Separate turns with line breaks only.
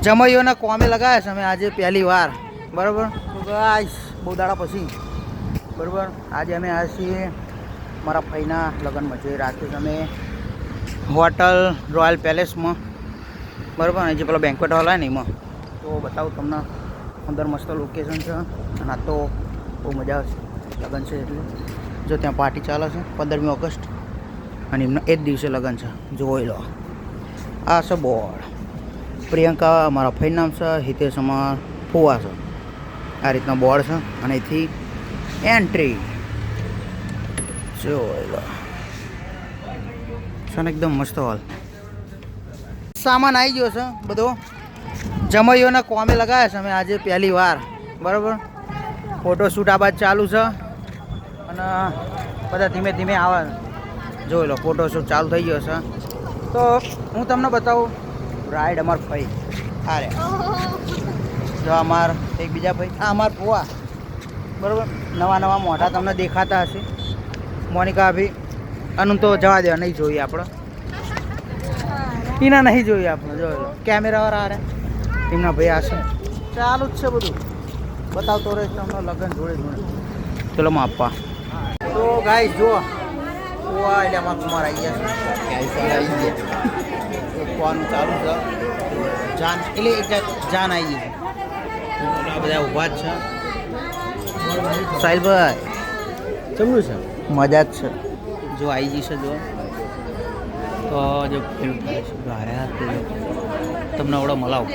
જમાઈઓના કોમે લગાવ્યા છે અમે આજે પહેલી વાર બરાબર. તો ગાઈસ બહુ દાડા પછી બરાબર આજે અમે આવ્યા છીએ મારા ભાઈના લગ્નમાં. જે રાતે અમે હોટલ રોયલ પેલેસમાં બરાબર જે પેલો બેન્ક્વેટ હોલ આવે ને એમાં તો બતાવું તમને. અંદર મસ્ત લોકેશન છે અને આ તો બહુ મજા આવશે. લગ્ન છે એટલે જો ત્યાં પાર્ટી ચાલે છે 15મી ઓગસ્ટ અને એમના એ જ દિવસે લગ્ન છે. જોઈ લો આ છે બોર્ડ. પ્રિયંકા મારા ભાઈ નામ છે, હિતેશ અમાર ફુવા છે. આ રીતના બોર્ડ છે અને અહીંથી એન્ટ્રી જોઈ લો છે ને એકદમ મસ્ત હોલ. સામાન આવી ગયો છે બધો. જમાઈઓના કોમે લગાવ્યા છે અમે આજે પહેલી વાર બરાબર. ફોટોશૂટ આ બાદ ચાલુ છે અને બધા ધીમે ધીમે આવે. જોઈ લો ફોટોશૂટ ચાલુ થઈ ગયો છે. તો હું તમને બતાવું રાઈડ અમાર ભાઈ આ રે જો અમાર એક બીજા ભાઈ આ અમાર ફુવા બરાબર. નવા નવા મોઢા તમને દેખાતા હશે. મોનિકા ભાઈ આનું તો જવા દેવા નહીં જોઈએ આપણે. એના નહીં જોઈએ આપણે. જોઈ લો કેમેરાવાળા આ રે એમના ભાઈ આ છે. ચાલુ જ છે બધું બતાવતો રહે છે હમણાં લગ્ન જોડે જોડે. ચલો માપવા. તો ગાઈસ જુઓ ફુવા એટલે અમારા કુમાર આવી ગયા છે. આવી ગયા ફુવાનું ચાલુ છે. જાન એટલે એક જાન આવી ગઈ છે. આ બધા ઊભા જ છે. સાહિલભાઈ કેમનું છે? મજા જ છે. જો આવી ગઈ છે જો તો જો ફીલ થાય છે. તમને આવડો મલાવું